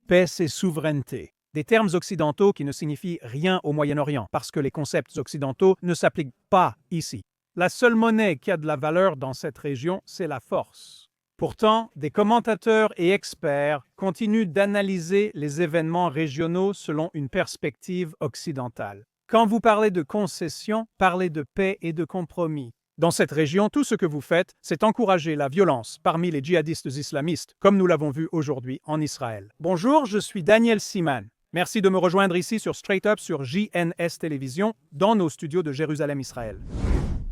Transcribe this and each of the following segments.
paix et souveraineté. Des termes occidentaux qui ne signifient rien au Moyen-Orient parce que les concepts occidentaux ne s'appliquent pas ici. La seule monnaie qui a de la valeur dans cette région, c'est la force. Pourtant, des commentateurs et experts continuent d'analyser les événements régionaux selon une perspective occidentale. Quand vous parlez de concession, parlez de paix et de compromis. Dans cette région, tout ce que vous faites, c'est encourager la violence parmi les djihadistes islamistes, comme nous l'avons vu aujourd'hui en Israël. Bonjour, je suis Daniel Siman. Merci de me rejoindre ici sur Straight Up sur JNS Télévision, dans nos studios de Jérusalem, Israël.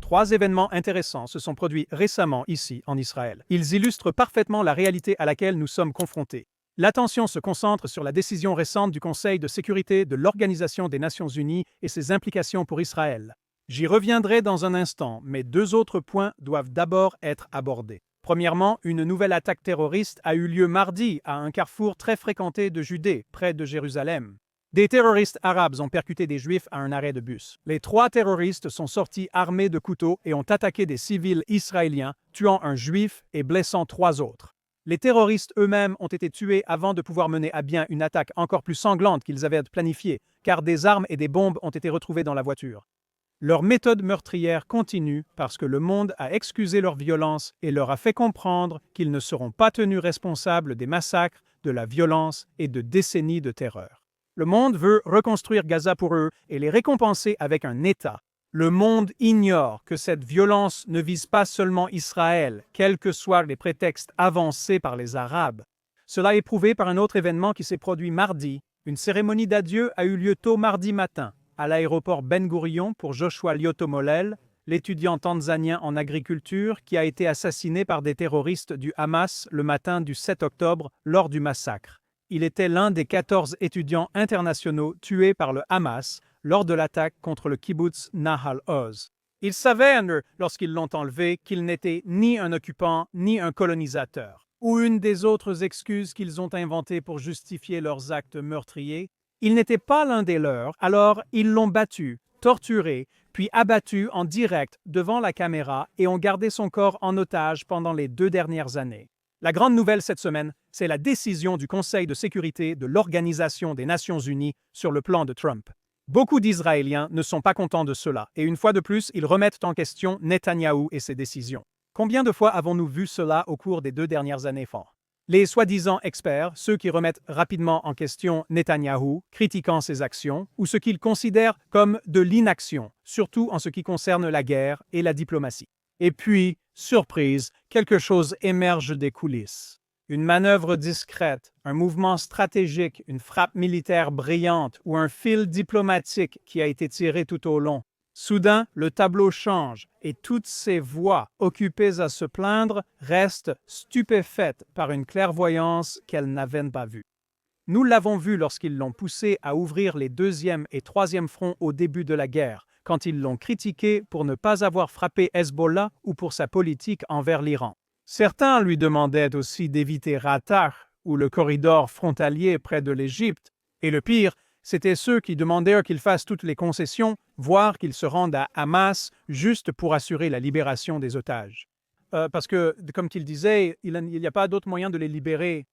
3 événements intéressants se sont produits récemment ici en Israël. Ils illustrent parfaitement la réalité à laquelle nous sommes confrontés. L'attention se concentre sur la décision récente du Conseil de sécurité de l'Organisation des Nations Unies et ses implications pour Israël. J'y reviendrai dans un instant, mais 2 autres points doivent d'abord être abordés. Premièrement, une nouvelle attaque terroriste a eu lieu mardi à un carrefour très fréquenté de Judée, près de Jérusalem. Des terroristes arabes ont percuté des Juifs à un arrêt de bus. Les 3 terroristes sont sortis armés de couteaux et ont attaqué des civils israéliens, tuant un Juif et blessant 3 autres. Les terroristes eux-mêmes ont été tués avant de pouvoir mener à bien une attaque encore plus sanglante qu'ils avaient planifiée, car des armes et des bombes ont été retrouvées dans la voiture. Leur méthode meurtrière continue parce que le monde a excusé leur violence et leur a fait comprendre qu'ils ne seront pas tenus responsables des massacres, de la violence et de décennies de terreur. Le monde veut reconstruire Gaza pour eux et les récompenser avec un État. Le monde ignore que cette violence ne vise pas seulement Israël, quels que soient les prétextes avancés par les Arabes. Cela est prouvé par un autre événement qui s'est produit mardi. Une cérémonie d'adieu a eu lieu tôt mardi matin à l'aéroport Ben Gurion pour Joshua Lyoto-Molel, l'étudiant tanzanien en agriculture qui a été assassiné par des terroristes du Hamas le matin du 7 octobre lors du massacre. Il était l'un des 14 étudiants internationaux tués par le Hamas lors de l'attaque contre le kibbutz Nahal Oz. Il savait, lorsqu'ils l'ont enlevé, qu'il n'était ni un occupant ni un colonisateur. Ou une des autres excuses qu'ils ont inventées pour justifier leurs actes meurtriers. Il n'était pas l'un des leurs, alors ils l'ont battu, torturé, puis abattu en direct devant la caméra et ont gardé son corps en otage pendant les 2 dernières années. La grande nouvelle cette semaine, c'est la décision du Conseil de sécurité de l'Organisation des Nations Unies sur le plan de Trump. Beaucoup d'Israéliens ne sont pas contents de cela, et une fois de plus, ils remettent en question Netanyahou et ses décisions. Combien de fois avons-nous vu cela au cours des 2 dernières années, Fort? Les soi-disant experts, ceux qui remettent rapidement en question Netanyahou, critiquant ses actions, ou ce qu'ils considèrent comme de l'inaction, surtout en ce qui concerne la guerre et la diplomatie. Et puis, surprise, quelque chose émerge des coulisses. Une manœuvre discrète, un mouvement stratégique, une frappe militaire brillante ou un fil diplomatique qui a été tiré tout au long. Soudain, le tableau change et toutes ces voix occupées à se plaindre restent stupéfaites par une clairvoyance qu'elles n'avaient pas vue. Nous l'avons vu lorsqu'ils l'ont poussé à ouvrir les 2e et 3e fronts au début de la guerre, quand ils l'ont critiqué pour ne pas avoir frappé Hezbollah ou pour sa politique envers l'Iran. Certains lui demandaient aussi d'éviter Rafah ou le corridor frontalier près de l'Égypte, et le pire, c'était ceux qui demandèrent qu'il fasse toutes les concessions, voire qu'il se rende à Hamas juste pour assurer la libération des otages. Parce que, comme il disait, il n'y a pas d'autre moyen de les libérer.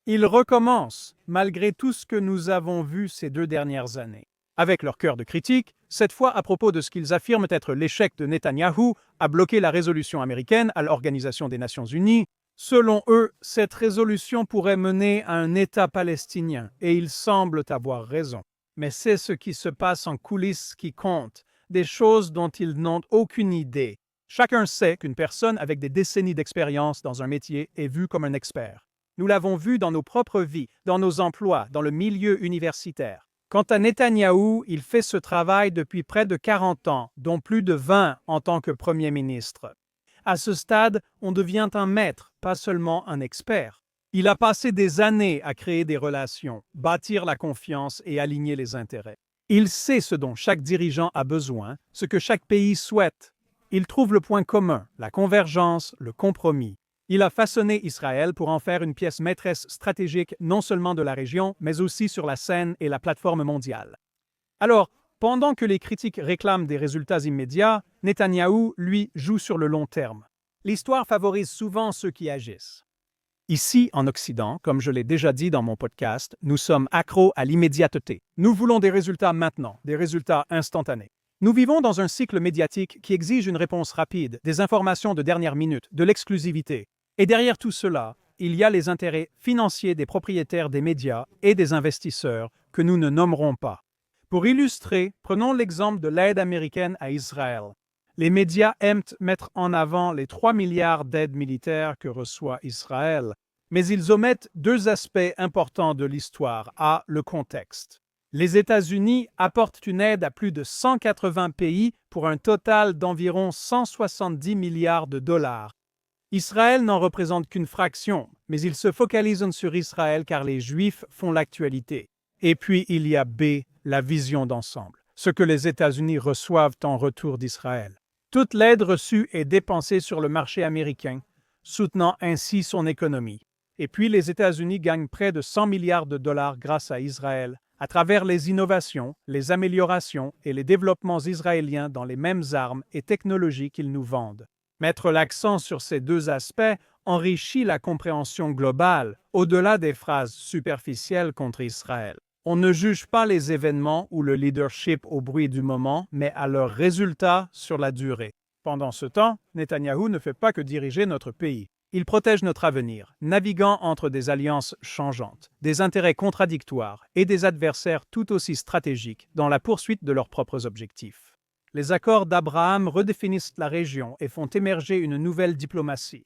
Ils recommencent, malgré tout ce que nous avons vu ces 2 dernières années. Avec leur cœur de critique, cette fois à propos de ce qu'ils affirment être l'échec de Netanyahou à bloquer la résolution américaine à l'Organisation des Nations Unies. Selon eux, cette résolution pourrait mener à un État palestinien, et ils semblent avoir raison. Mais c'est ce qui se passe en coulisses qui compte, des choses dont ils n'ont aucune idée. Chacun sait qu'une personne avec des décennies d'expérience dans un métier est vue comme un expert. Nous l'avons vu dans nos propres vies, dans nos emplois, dans le milieu universitaire. Quant à Netanyahou, il fait ce travail depuis près de 40 ans, dont plus de 20 en tant que Premier ministre. À ce stade, on devient un maître, pas seulement un expert. Il a passé des années à créer des relations, bâtir la confiance et aligner les intérêts. Il sait ce dont chaque dirigeant a besoin, ce que chaque pays souhaite. Il trouve le point commun, la convergence, le compromis. Il a façonné Israël pour en faire une pièce maîtresse stratégique non seulement de la région, mais aussi sur la scène et la plateforme mondiale. Alors, pendant que les critiques réclament des résultats immédiats, Netanyahou, lui, joue sur le long terme. L'histoire favorise souvent ceux qui agissent. Ici, en Occident, comme je l'ai déjà dit dans mon podcast, nous sommes accros à l'immédiateté. Nous voulons des résultats maintenant, des résultats instantanés. Nous vivons dans un cycle médiatique qui exige une réponse rapide, des informations de dernière minute, de l'exclusivité. Et derrière tout cela, il y a les intérêts financiers des propriétaires des médias et des investisseurs que nous ne nommerons pas. Pour illustrer, prenons l'exemple de l'aide américaine à Israël. Les médias aiment mettre en avant les 3 milliards d'aides militaires que reçoit Israël, mais ils omettent deux aspects importants de l'histoire. A. Le contexte. Les États-Unis apportent une aide à plus de 180 pays pour un total d'environ 170 milliards de dollars. Israël n'en représente qu'une fraction, mais ils se focalisent sur Israël car les Juifs font l'actualité. Et puis il y a B. La vision d'ensemble, ce que les États-Unis reçoivent en retour d'Israël. Toute l'aide reçue est dépensée sur le marché américain, soutenant ainsi son économie. Et puis les États-Unis gagnent près de 100 milliards de dollars grâce à Israël, à travers les innovations, les améliorations et les développements israéliens dans les mêmes armes et technologies qu'ils nous vendent. Mettre l'accent sur ces deux aspects enrichit la compréhension globale, au-delà des phrases superficielles contre Israël. On ne juge pas les événements ou le leadership au bruit du moment, mais à leurs résultats sur la durée. Pendant ce temps, Netanyahou ne fait pas que diriger notre pays. Il protège notre avenir, naviguant entre des alliances changeantes, des intérêts contradictoires et des adversaires tout aussi stratégiques dans la poursuite de leurs propres objectifs. Les accords d'Abraham redéfinissent la région et font émerger une nouvelle diplomatie.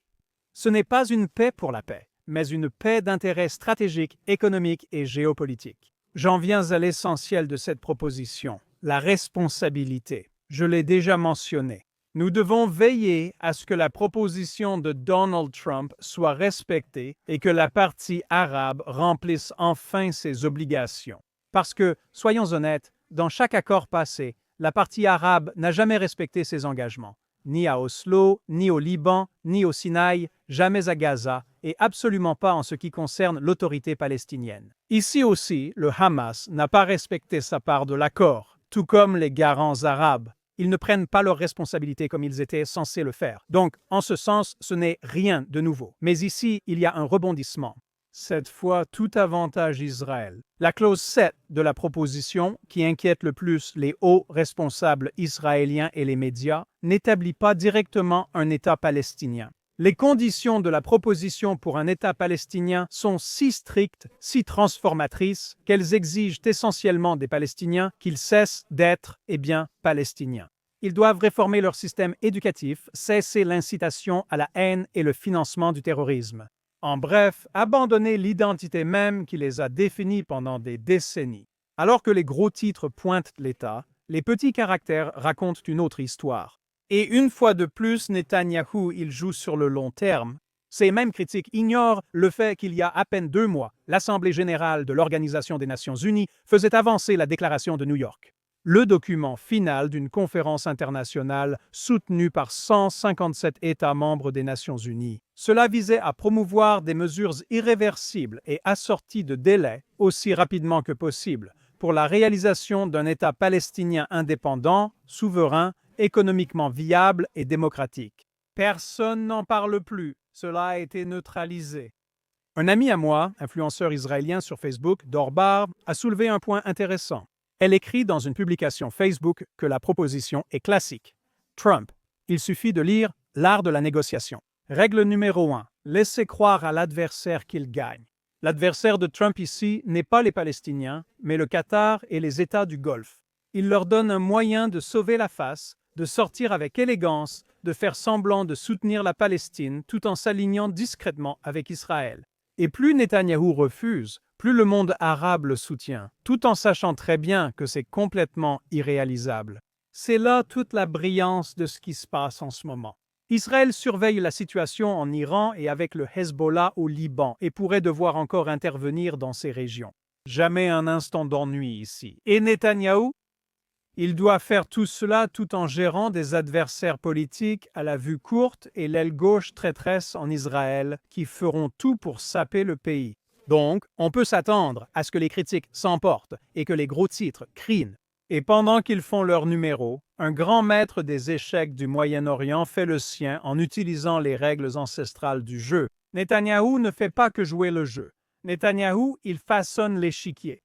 Ce n'est pas une paix pour la paix, mais une paix d'intérêts stratégiques, économiques et géopolitiques. J'en viens à l'essentiel de cette proposition, la responsabilité. Je l'ai déjà mentionné. Nous devons veiller à ce que la proposition de Donald Trump soit respectée et que la partie arabe remplisse enfin ses obligations. Parce que, soyons honnêtes, dans chaque accord passé, la partie arabe n'a jamais respecté ses engagements. Ni à Oslo, ni au Liban, ni au Sinaï, jamais à Gaza, et absolument pas en ce qui concerne l'autorité palestinienne. Ici aussi, le Hamas n'a pas respecté sa part de l'accord, tout comme les garants arabes. Ils ne prennent pas leurs responsabilités comme ils étaient censés le faire. Donc, en ce sens, ce n'est rien de nouveau. Mais ici, il y a un rebondissement. Cette fois, tout avantage Israël. La clause 7 de la proposition, qui inquiète le plus les hauts responsables israéliens et les médias, n'établit pas directement un État palestinien. Les conditions de la proposition pour un État palestinien sont si strictes, si transformatrices, qu'elles exigent essentiellement des Palestiniens qu'ils cessent d'être, palestiniens. Ils doivent réformer leur système éducatif, cesser l'incitation à la haine et le financement du terrorisme. En bref, abandonner l'identité même qui les a définis pendant des décennies. Alors que les gros titres pointent l'État, les petits caractères racontent une autre histoire. Et une fois de plus, Netanyahou, il joue sur le long terme. Ces mêmes critiques ignorent le fait qu'il y a à peine 2 mois, l'Assemblée générale de l'Organisation des Nations unies faisait avancer la déclaration de New York, le document final d'une conférence internationale soutenue par 157 États membres des Nations unies. Cela visait à promouvoir des mesures irréversibles et assorties de délais aussi rapidement que possible pour la réalisation d'un État palestinien indépendant, souverain, économiquement viable et démocratique. Personne n'en parle plus. Cela a été neutralisé. Un ami à moi, influenceur israélien sur Facebook, Dorbar, a soulevé un point intéressant. Elle écrit dans une publication Facebook que la proposition est classique. Trump, il suffit de lire L'art de la négociation. Règle numéro 1. Laissez croire à l'adversaire qu'il gagne. L'adversaire de Trump ici n'est pas les Palestiniens, mais le Qatar et les États du Golfe. Il leur donne un moyen de sauver la face, de sortir avec élégance, de faire semblant de soutenir la Palestine tout en s'alignant discrètement avec Israël. Et plus Netanyahou refuse, plus le monde arabe le soutient, tout en sachant très bien que c'est complètement irréalisable. C'est là toute la brillance de ce qui se passe en ce moment. Israël surveille la situation en Iran et avec le Hezbollah au Liban et pourrait devoir encore intervenir dans ces régions. Jamais un instant d'ennui ici. Et Netanyahou? Il doit faire tout cela tout en gérant des adversaires politiques à la vue courte et l'aile gauche traîtresse en Israël qui feront tout pour saper le pays. Donc, on peut s'attendre à ce que les critiques s'emportent et que les gros titres crient. Et pendant qu'ils font leur numéro, un grand maître des échecs du Moyen-Orient fait le sien en utilisant les règles ancestrales du jeu. Netanyahou ne fait pas que jouer le jeu. Netanyahou, il façonne l'échiquier.